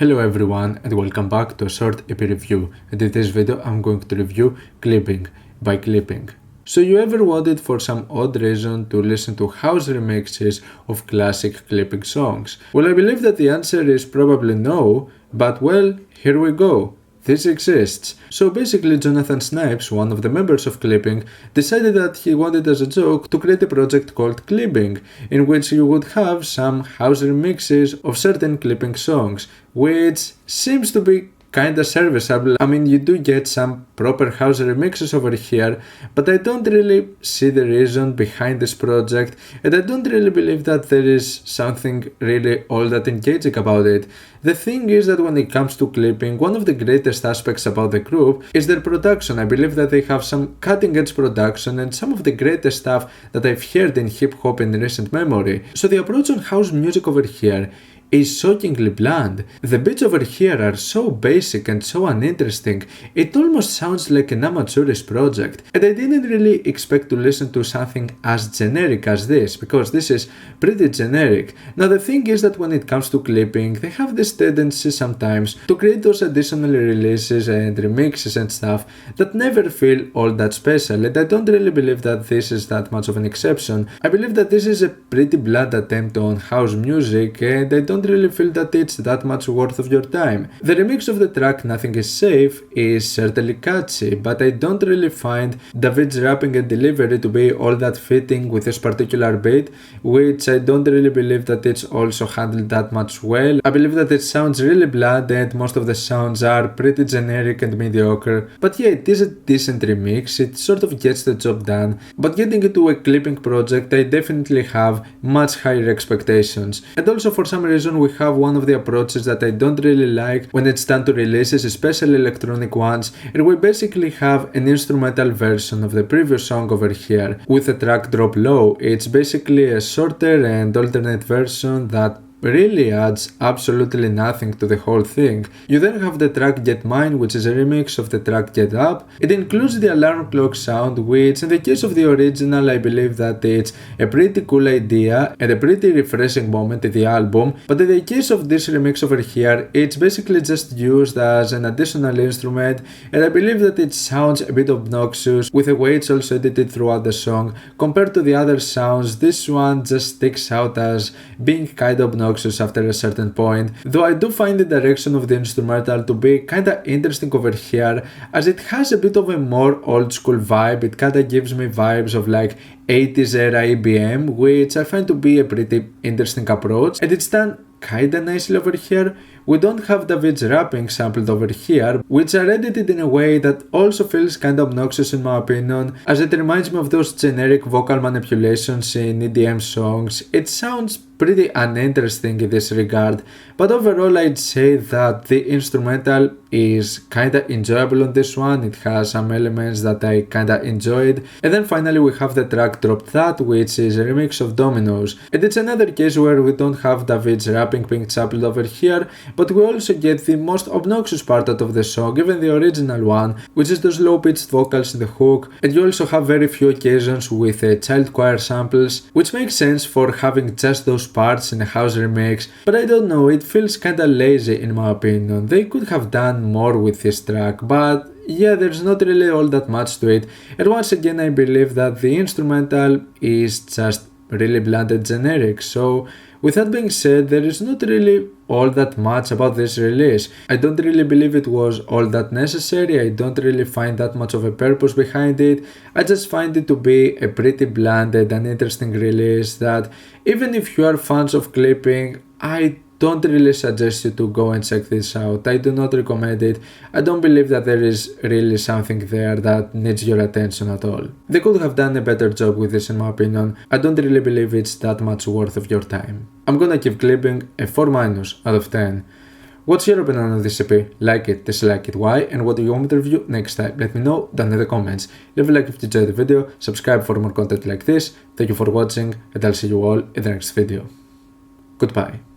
Hello everyone and welcome back to a short EP review, and in this video I'm going to review clipping by clipping. So you ever wanted for some odd reason to listen to house remixes of classic clipping songs? Well, I believe that the answer is probably no, but well, here we go. This exists. So basically Jonathan Snipes, one of the members of Clipping, decided that he wanted as a joke to create a project called Clipping, in which you would have some house remixes of certain clipping songs, which seems to be kinda serviceable. I mean, you do get some proper house remixes over here, but I don't really see the reason behind this project, and I don't really believe that there is something really all that engaging about it. The thing is that when it comes to clipping, one of the greatest aspects about the group is their production. I believe that they have some cutting edge production and some of the greatest stuff that I've heard in hip hop in recent memory. So the approach on house music over here is shockingly bland. The beats over here are so basic and so uninteresting, it almost sounds like an amateurish project. And I didn't really expect to listen to something as generic as this, because this is pretty generic. Now the thing is that when it comes to clipping, they have this tendency sometimes to create those additional releases and remixes and stuff that never feel all that special, and I don't really believe that this is that much of an exception. I believe that this is a pretty bland attempt on house music, and I don't really feel that it's that much worth of your time. The remix of the track Nothing Is Safe is certainly catchy, but I don't really find David's rapping and delivery to be all that fitting with this particular beat, which I don't really believe that it's also handled that much well. I believe that it sounds really bland and most of the sounds are pretty generic and mediocre, but yeah, it is a decent remix, it sort of gets the job done, but getting into a clipping project I definitely have much higher expectations. And also for some reason we have one of the approaches that I don't really like when it's done to releases, especially electronic ones, and we basically have an instrumental version of the previous song over here with the track drop low. It's basically a shorter and alternate version that really adds absolutely nothing to the whole thing. You then have the track Get Mine, which is a remix of the track Get Up. It includes the alarm clock sound, which in the case of the original I believe that it's a pretty cool idea and a pretty refreshing moment in the album, but in the case of this remix over here, it's basically just used as an additional instrument, and I believe that it sounds a bit obnoxious with the way it's also edited throughout the song. Compared to the other sounds, this one just sticks out as being kinda obnoxious after a certain point, though I do find the direction of the instrumental to be kinda interesting over here, as it has a bit of a more old school vibe. It kinda gives me vibes of like 80s era EBM, which I find to be a pretty interesting approach, and it's done kinda nicely over here. We don't have David's rapping sampled over here, which are edited in a way that also feels kinda obnoxious in my opinion, as it reminds me of those generic vocal manipulations in EDM songs. It sounds pretty uninteresting in this regard, but overall I'd say that the instrumental is kinda enjoyable on this one. It has some elements that I kinda enjoyed. And then finally we have the track Drop That, which is a remix of Dominoes, and it's another case where we don't have David's rapping being sampled over here, but we also get the most obnoxious part out of the song, even the original one, which is those low-pitched vocals in the hook, and you also have very few occasions with child choir samples, which makes sense for having just those parts in a house remix, but I don't know, it feels kinda lazy in my opinion. They could have done more with this track, but yeah, there's not really all that much to it, and once again I believe that the instrumental is just really bland and generic. So with that being said, there is not really all that much about this release. I don't really believe it was all that necessary. I don't really find that much of a purpose behind it. I just find it to be a pretty bland and uninteresting release that even if you are fans of clipping, I don't really suggest you to go and check this out. I do not recommend it. I don't believe that there is really something there that needs your attention at all. They could have done a better job with this in my opinion. I don't really believe it's that much worth of your time. I'm gonna give clipping a 4- out of 10. What's your opinion on this EP? Like it, dislike it, why, and what do you want me to review next time? Let me know down in the comments. Leave a like if you enjoyed the video, subscribe for more content like this. Thank you for watching, and I'll see you all in the next video. Goodbye.